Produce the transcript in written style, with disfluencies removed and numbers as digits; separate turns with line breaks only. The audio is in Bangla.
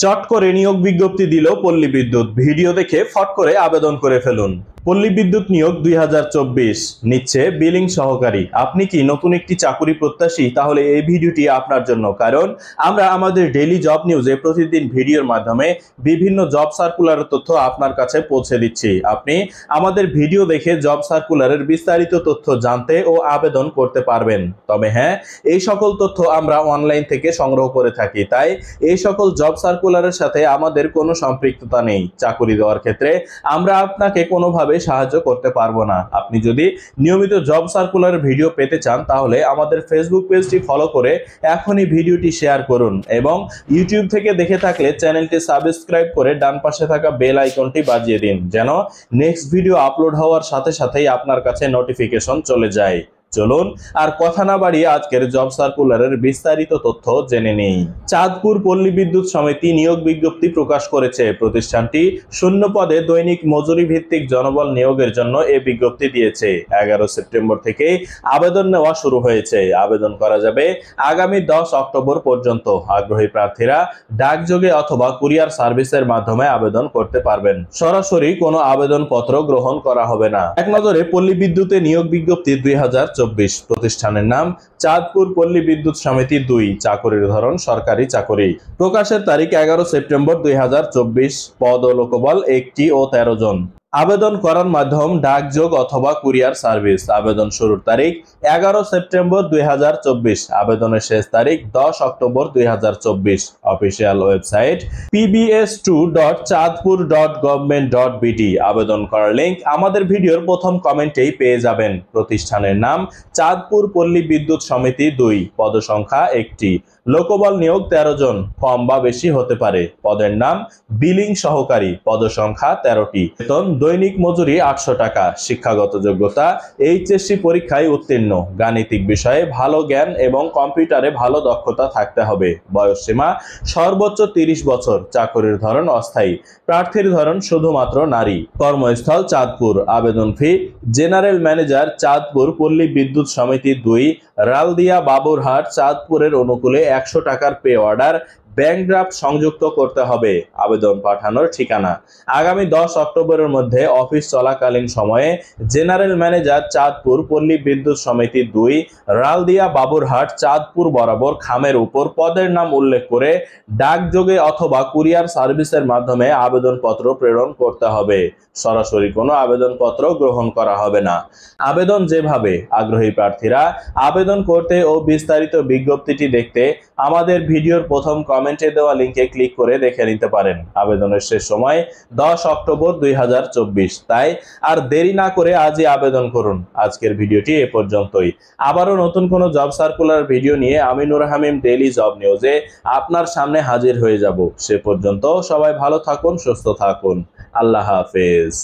চট করে নিয়োগ বিজ্ঞপ্তি দিল পল্লী বিদ্যুৎ। ভিডিও দেখে ফট করে আবেদন করে ফেলুন। পল্লী বিদ্যুৎ নিয়োগ 2024 নিচ্ছে বিলিং সহকারী। আপনি কি নতুন একটি চাকুরি প্রত্যাশী? তাহলে এই ভিডিওটি আপনার জন্য, কারণ আমরা আমাদের ডেইলি জব নিউজে প্রতিদিন ভিডিওর মাধ্যমে বিভিন্ন জব সার্কুলারের তথ্য আপনার কাছে পৌঁছে দিচ্ছি। আপনি আমাদের ভিডিও দেখে জব সার্কুলারের বিস্তারিত তথ্য জানতে ও আবেদন করতে পারবেন। তবে হ্যাঁ, এই সকল তথ্য আমরা অনলাইন থেকে সংগ্রহ করে থাকি, তাই এই সকল জব সার্কুলারের সাথে আমাদের কোনো সম্পৃক্ততা নেই। চাকুরি দেওয়ার ক্ষেত্রে আমরা আপনাকে কোনোভাবে সাহায্য করতে পারবো না। আপনি যদি নিয়মিত জব সার্কুলার ভিডিও পেতে চান তাহলে আমাদের ফেসবুক পেজটি ফলো করে এখনই ভিডিওটি শেয়ার করুন এবং ইউটিউব থেকে দেখে থাকলে চ্যানেলটি সাবস্ক্রাইব করে ডান পাশে থাকা বেল আইকনটি বাজিয়ে দিন, যেন নেক্সট ভিডিও আপলোড হওয়ার সাথে সাথেই আপনার কাছে নোটিফিকেশন চলে যায়। চলুন আর কথা না বাড়িয়ে আজকের জব সার্কুলারের বিস্তারিত তথ্য জেনে নেই। চাঁদপুর পল্লী বিদ্যুৎ সমিতি নিয়োগ বিজ্ঞপ্তি প্রকাশ করেছে। প্রতিষ্ঠানটি শূন্য পদে দৈনিক মজুরি ভিত্তিক জনবল নিয়োগের জন্য এই বিজ্ঞপ্তি দিয়েছে। 11 সেপ্টেম্বর থেকে আবেদন নেওয়া শুরু হয়েছে। আবেদন করা যাবে আগামী 10 অক্টোবর পর্যন্ত। আগ্রহী প্রার্থীরা ডাকযোগে অথবা কুরিয়ার সার্ভিসের মাধ্যমে আবেদন করতে পারবেন। সরাসরি কোনো আবেদনপত্র গ্রহণ করা হবে না। এক নজরে পল্লী বিদ্যুতে নিয়োগ বিজ্ঞপ্তি 2024। প্রতিষ্ঠানের নাম চাঁদপুর পল্লী বিদ্যুৎ সমিতি 2। চাকরির ধরন সরকারি চাকরি। প্রকাশের তারিখ 11 সেপ্টেম্বর 2024। পদ ও লোকবল 1টি ও 13 জন। আবেদন করার মাধ্যম ডাকযোগ অথবা কুরিয়ার সার্ভিস। আবেদন শুরুর তারিখ 11 সেপ্টেম্বর 2024। আবেদনের শেষ তারিখ 10 অক্টোবর 2024। Official website pbs2.chandpur.government.bt। আবেদন করার লিংক আমাদের ভিডিওর প্রথম কমেন্টেই পেয়ে যাবেন। প্রতিষ্ঠানের নাম চাঁদপুর পল্লী বিদ্যুৎ সমিতি 2। পদসংখ্যা 1টি। লোকবল নিয়োগ 13 জন, কম বা বেশি হতে পারে। পদের নাম বিলিং সহকারী। পদসংখ্যা 13টি। বেতন দৈনিক মজুরি 800 টাকা। শিক্ষাগত যোগ্যতা এইচএসসি পরীক্ষায় উত্তীর্ণ। গাণিতিক বিষয়ে ভালো জ্ঞান এবং কম্পিউটারে ভালো দক্ষতা থাকতে হবে। বয়সসীমা সর্বোচ্চ 30 বছর। চাকরির ধরন অস্থায়ী। প্রার্থীর ধরন শুধুমাত্র নারী। কর্মস্থল চাঁদপুর। আবেদন ফি জেনারেল ম্যানেজার চাঁদপুর পল্লী বিদ্যুৎ সমিতি 2, রালদিয়া বাবুরহাট চাঁদপুরের অনুকূলে 100 টাকার পে অর্ডার ব্যাংক ড্রাফট সংযুক্ত করতে হবে। আবেদন পাঠানোর ঠিকানা আগামী 10 অক্টোবরের মধ্যে অফিস চলাকালীন সময়ে জেনারেল ম্যানেজার চাঁদপুর পল্লী বিদ্যুৎ সমিতি 2, রালদিয়া বাবুরহাট চাঁদপুর বরাবর খামের উপর পদের নাম উল্লেখ করে ডাকযোগে অথবা কুরিয়ার সার্ভিসের মাধ্যমে আবেদনপত্র প্রেরণ করতে হবে। সরাসরি কোনো আবেদনপত্র গ্রহণ করা হবে না। আবেদন যেভাবে। আগ্রহী প্রার্থীরা আবেদন করতে ও বিস্তারিত বিজ্ঞপ্তিটি দেখতে আমাদের ভিডিওর প্রথম কমেন্টে দেওয়া লিংকে ক্লিক করে দেখে নিতে পারেন। আবেদনের শেষ সময় 10 অক্টোবর 2024। তাই আর দেরি না করে আজই আবেদন করুন। আজকের ভিডিওটি এ পর্যন্তই। আবারও নতুন কোনো জব সার্কুলার ভিডিও নিয়ে আমি নূর হামিম ডেইলি জব নিউজে আপনার সামনে হাজির হয়ে যাব। সে পর্যন্ত সবাই ভালো থাকুন, সুস্থ থাকুন। আল্লাহ হাফেজ।